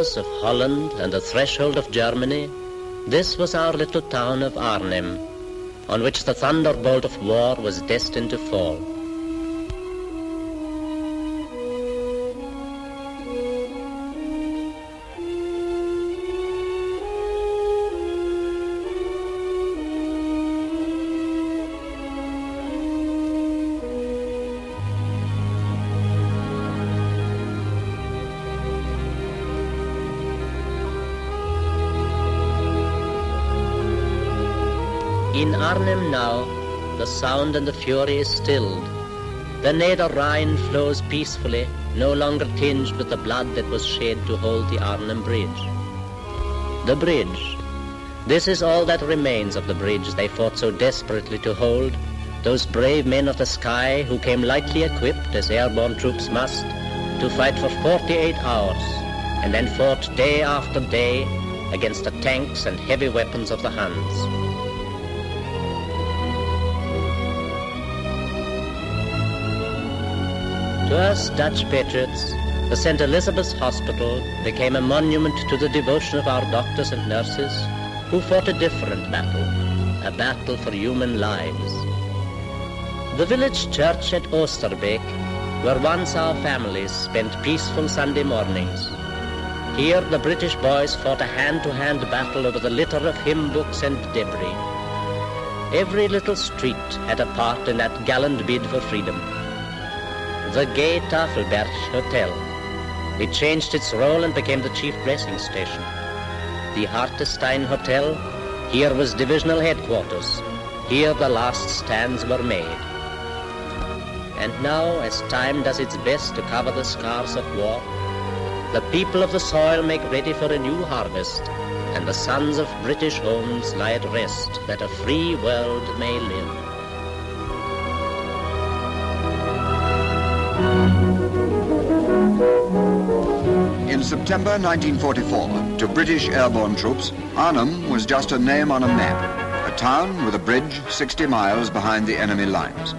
borders of Holland and the threshold of Germany, this was our little town of Arnhem, on which the thunderbolt of war was destined to fall. In Arnhem now, the sound and the fury is stilled. The Neder Rhine flows peacefully, no longer tinged with the blood that was shed to hold the Arnhem Bridge. The bridge. This is all that remains of the bridge they fought so desperately to hold, those brave men of the sky who came lightly equipped, as airborne troops must, to fight for 48 hours, and then fought day after day against the tanks and heavy weapons of the Huns. To us Dutch patriots, the St. Elizabeth's Hospital became a monument to the devotion of our doctors and nurses who fought a different battle, a battle for human lives. The village church at Oosterbeek, where once our families spent peaceful Sunday mornings. Here the British boys fought a hand-to-hand battle over the litter of hymn books and debris. Every little street had a part in that gallant bid for freedom. The gay Tafelberg Hotel. It changed its role and became the chief dressing station. The Hartestein Hotel, here was divisional headquarters. Here the last stands were made. And now, as time does its best to cover the scars of war, the people of the soil make ready for a new harvest, and the sons of British homes lie at rest that a free world may live. In September 1944, to British airborne troops, Arnhem was just a name on a map, a town with a bridge 60 miles behind the enemy lines.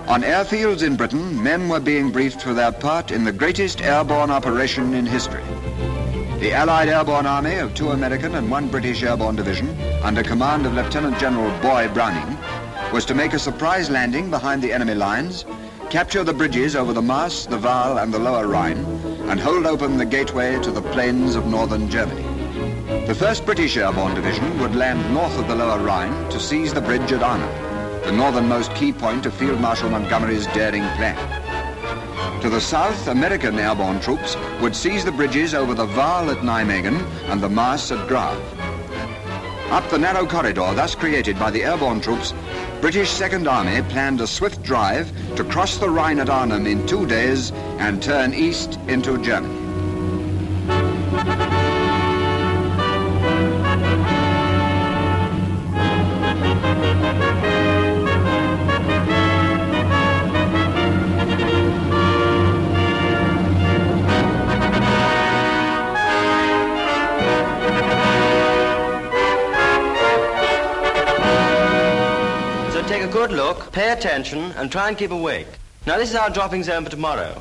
On airfields in Britain, men were being briefed for their part in the greatest airborne operation in history. The Allied Airborne Army of 2 American and 1 British airborne division, under command of Lieutenant General Boy Browning, was to make a surprise landing behind the enemy lines, capture the bridges over the Maas, the Waal and the Lower Rhine, and hold open the gateway to the plains of northern Germany. The 1st British Airborne Division would land north of the Lower Rhine to seize the bridge at Arnhem, the northernmost key point of Field Marshal Montgomery's daring plan. To the south, American airborne troops would seize the bridges over the Waal at Nijmegen and the Maas at Grave. Up the narrow corridor thus created by the airborne troops, British Second Army planned a swift drive to cross the Rhine at Arnhem in 2 days and turn east into Germany. Take a good look, pay attention, and try and keep awake. Now, this is our dropping zone for tomorrow.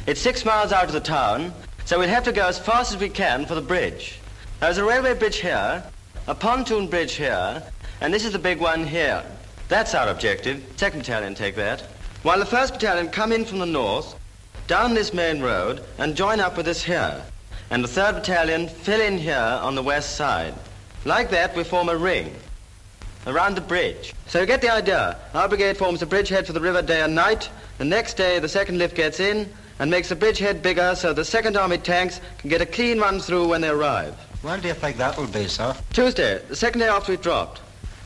It's 6 miles out of the town, so we'll have to go as fast as we can for the bridge. There's a railway bridge here, a pontoon bridge here, and this is the big one here. That's our objective. 2nd Battalion take that. While the 1st Battalion come in from the north, down this main road, and join up with us here. And the 3rd Battalion fill in here on the west side. Like that, we form a ring around the bridge. So you get the idea. Our brigade forms a bridgehead for the river day and night. The next day, the 2nd Lift gets in and makes the bridgehead bigger so the 2nd Army tanks can get a clean run through when they arrive. When do you think that will be, sir? Tuesday, the 2nd day after we dropped.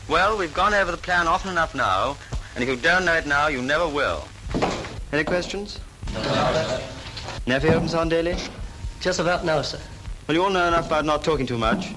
Well, we've gone over the plan often enough now, and if you don't know it now, you never will. Any questions? No. Nephew and son daily? Just about now, sir. Well, you all know enough about not talking too much.